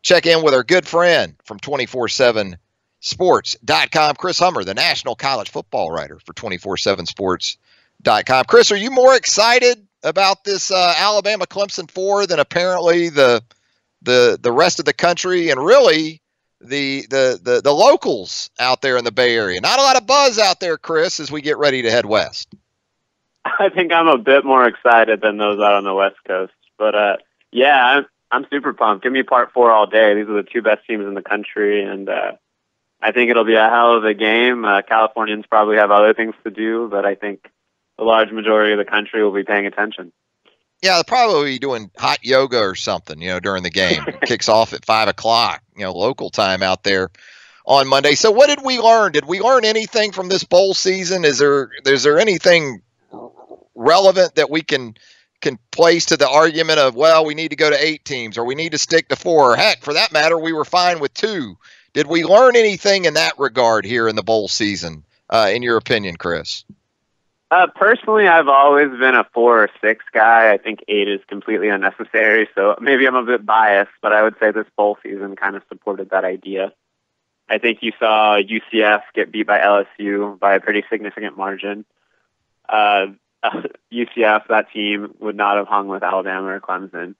check in with our good friend from 247Sports.com, Chris Hummer, the national college football writer for 247Sports.com. Chris, are you more excited about this Alabama-Clemson 4 than apparently the rest of the country and really the locals out there in the Bay Area? Not a lot of buzz out there, Chris, as we get ready to head west. I think I'm a bit more excited than those out on the West Coast. But, yeah, I'm super pumped. Give me part 4 all day. These are the 2 best teams in the country, and I think it'll be a hell of a game. Californians probably have other things to do, but I think the large majority of the country will be paying attention. Yeah, they'll probably be doing hot yoga or something, during the game. It kicks off at 5 o'clock, local time out there on Monday. So what did we learn? Did we learn anything from this bowl season? Is there anything relevant that we can place to the argument of, well, we need to go to 8 teams or we need to stick to 4, or heck, for that matter, we were fine with 2. Did we learn anything in that regard here in the bowl season, in your opinion, Chris? Personally, I've always been a 4 or 6 guy. I think 8 is completely unnecessary, so maybe I'm a bit biased, but I would say this bowl season kind of supported that idea. I think you saw UCF get beat by LSU by a pretty significant margin. UCF, that team, would not have hung with Alabama or Clemson.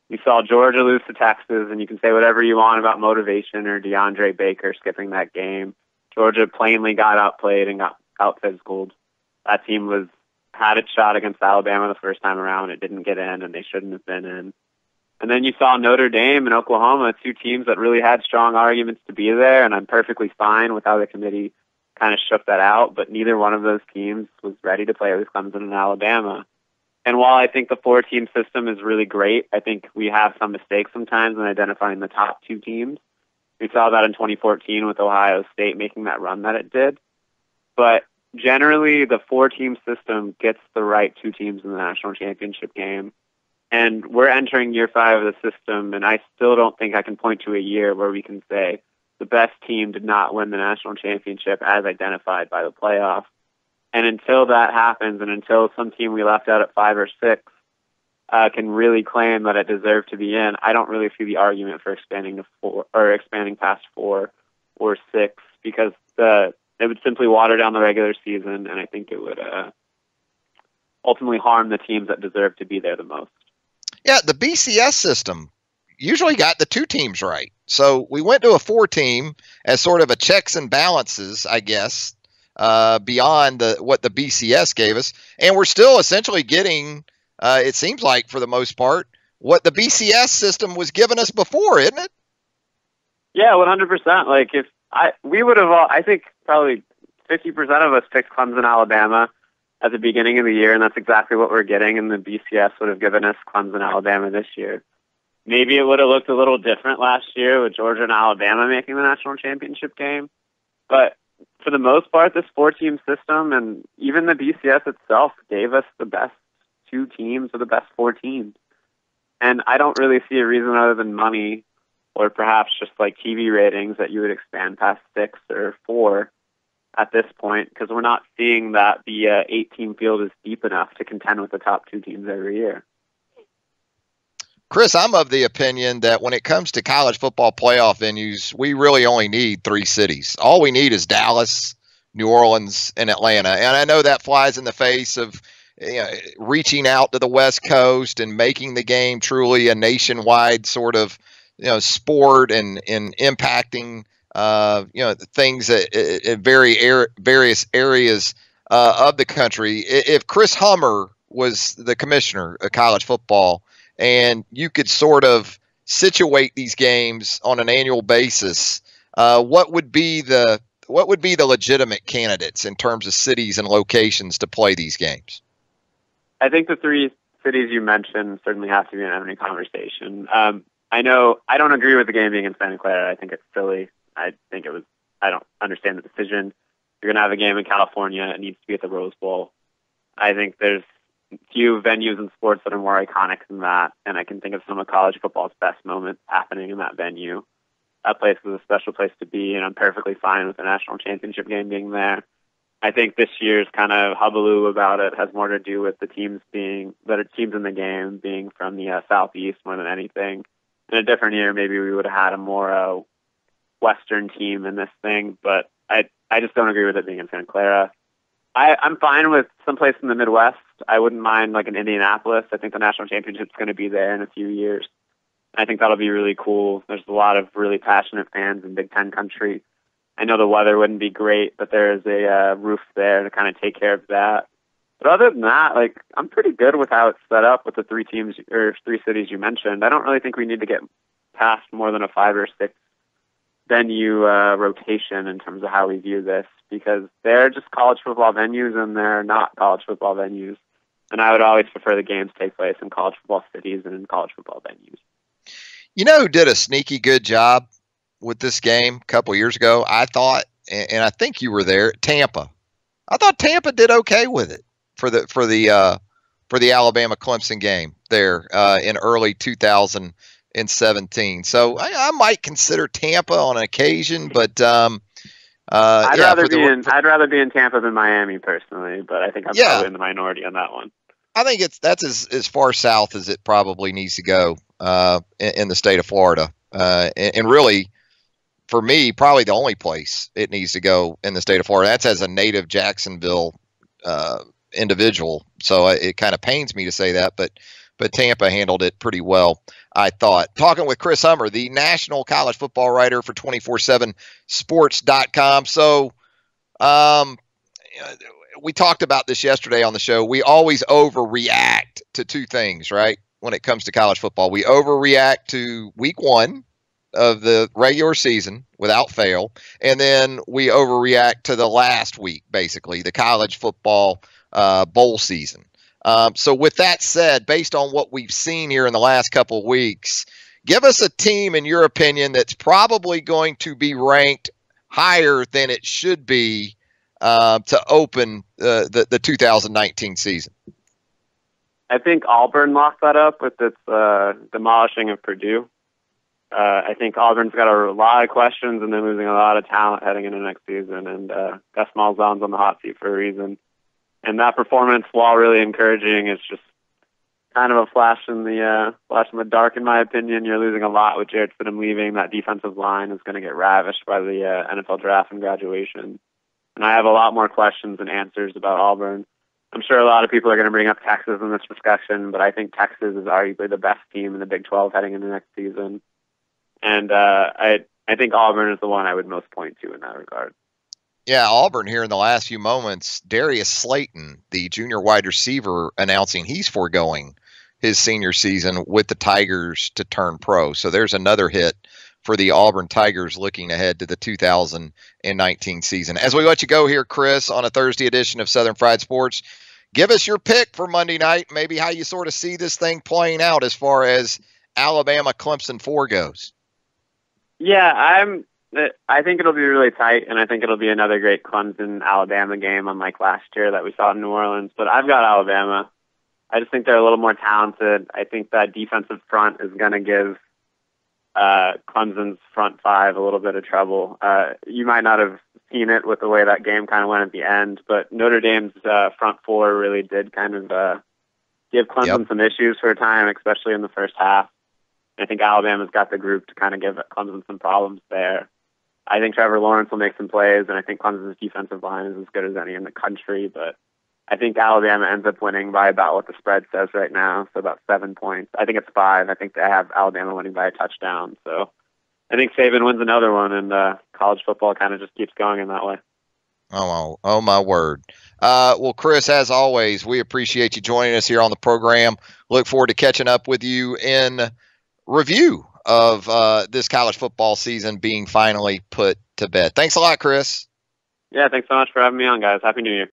You saw Georgia lose to Texas, and you can say whatever you want about motivation or DeAndre Baker skipping that game. Georgia plainly got outplayed and got out-physicaled. That team had its shot against Alabama the first time around. It didn't get in, and they shouldn't have been in. And then you saw Notre Dame and Oklahoma, 2 teams that really had strong arguments to be there, and I'm perfectly fine with how the committee kind of shook that out, but neither one of those teams was ready to play with Clemson and Alabama. And while I think the 4-team system is really great, I think we have some mistakes sometimes in identifying the top 2 teams. We saw that in 2014 with Ohio State making that run that it did. But generally, the 4-team system gets the right 2 teams in the national championship game. And we're entering year 5 of the system, and I still don't think I can point to a year where we can say the best team did not win the national championship as identified by the playoff. And until that happens, and until some team we left out at 5 or 6 can really claim that it deserved to be in, I don't really see the argument for expanding to 4 or expanding past 4 or 6, because it would simply water down the regular season, and I think it would ultimately harm the teams that deserve to be there the most. Yeah, the BCS system usually got the 2 teams right. So we went to a 4-team as sort of a checks and balances, I guess, beyond what the BCS gave us. And we're still essentially getting, it seems like for the most part, what the BCS system was giving us before, isn't it? Yeah, 100%. Like we would have, I think probably 50% of us picked Clemson, Alabama at the beginning of the year, and that's exactly what we're getting. And the BCS would have given us Clemson, Alabama this year. Maybe it would have looked a little different last year with Georgia and Alabama making the national championship game. But for the most part, this 4-team system and even the BCS itself gave us the best 2 teams or the best 4 teams. And I don't really see a reason other than money or perhaps just like TV ratings that you would expand past 6 or 4 at this point, because we're not seeing that the 8-team field is deep enough to contend with the top 2 teams every year. Chris, I'm of the opinion that when it comes to college football playoff venues, we really only need 3 cities. All we need is Dallas, New Orleans, and Atlanta. And I know that flies in the face of reaching out to the West Coast and making the game truly a nationwide sort of sport and impacting things at various areas of the country. If Chris Hummer was the commissioner of college football, and you could sort of situate these games on an annual basis, what would be the legitimate candidates in terms of cities and locations to play these games? I think the 3 cities you mentioned certainly have to be in every conversation. I know I don't agree with the game being in Santa Clara. I think it's silly. I don't understand the decision. You're going to have a game in California. It needs to be at the Rose Bowl. I think there's few venues in sports that are more iconic than that, and I can think of some of college football's best moments happening in that venue. That place is a special place to be, and I'm perfectly fine with the national championship game being there. I think this year's kind of hullabaloo about it has more to do with the teams in the game being from the Southeast more than anything. in a different year, maybe we would have had a more Western team in this thing, but I just don't agree with it being in Santa Clara. I'm fine with someplace in the Midwest. I wouldn't mind like an Indianapolis. I think the national championship's going to be there in a few years. I think that'll be really cool. There's a lot of really passionate fans in Big Ten country. I know the weather wouldn't be great, but there's a roof there to kind of take care of that. But other than that, like, I'm pretty good with how it's set up with the three cities you mentioned. I don't really think we need to get past more than a 5 or 6 venue rotation in terms of how we view this, because they're just college football venues and they're not college football venues. And I would always prefer the games take place in college football cities and in college football venues. You know who did a sneaky good job with this game a couple years ago? I thought, and I think you were there, Tampa. I thought Tampa did okay with it for the Alabama-Clemson game there in early 2017. So I might consider Tampa on an occasion, but I'd rather be in Tampa than Miami personally, but I think I'm probably in the minority on that one. I think that's as far south as it probably needs to go in the state of Florida, and really, for me, probably the only place it needs to go in the state of Florida. That's as a native Jacksonville individual, so it kind of pains me to say that, but Tampa handled it pretty well, I thought. Talking with Chris Hummer, the national college football writer for 247Sports.com. So we talked about this yesterday on the show. We always overreact to two things, right? When it comes to college football, we overreact to week 1 of the regular season without fail, and then we overreact to the last week, basically, the college football bowl season. So with that said, based on what we've seen here in the last couple of weeks, give us a team, in your opinion, that's probably going to be ranked higher than it should be to open the 2019 season. I think Auburn locked that up with its demolishing of Purdue. I think Auburn's got a lot of questions, and they're losing a lot of talent heading into next season, and Gus Malzahn's on the hot seat for a reason. And that performance, while really encouraging, is just kind of a flash in the dark, in my opinion. You're losing a lot with Jarrett Stidham leaving. That defensive line is going to get ravished by the NFL draft and graduation. And I have a lot more questions than answers about Auburn. I'm sure a lot of people are going to bring up Texas in this discussion, but I think Texas is arguably the best team in the Big 12 heading into next season. And I think Auburn is the one I would most point to in that regard. Yeah, Auburn here in the last few moments, Darius Slayton, the junior wide receiver, announcing he's foregoing his senior season with the Tigers to turn pro. So there's another hit for the Auburn Tigers looking ahead to the 2019 season. As we let you go here, Chris, on a Thursday edition of Southern Fried Sports, give us your pick for Monday night, maybe how you sort of see this thing playing out as far as Alabama-Clemson 4 goes. Yeah, I think it'll be really tight, and I think it'll be another great Clemson-Alabama game unlike last year that we saw in New Orleans. But I've got Alabama. I just think they're a little more talented. I think that defensive front is going to give Clemson's front 5 a little bit of trouble. You might not have seen it with the way that game kind of went at the end, but Notre Dame's front 4 really did kind of give Clemson some issues for a time, especially in the first half. I think Alabama's got the group to kind of give Clemson some problems there. I think Trevor Lawrence will make some plays, and I think Clemson's defensive line is as good as any in the country, but I think Alabama ends up winning by about what the spread says right now, so about 7 points. I think it's 5. I think they have Alabama winning by a touchdown. So I think Saban wins another one, and college football kind of just keeps going in that way. Oh my word. Well, Chris, as always, we appreciate you joining us here on the program. Look forward to catching up with you in review of this college football season being finally put to bed. Thanks a lot, Chris. Yeah, thanks so much for having me on, guys. Happy New Year.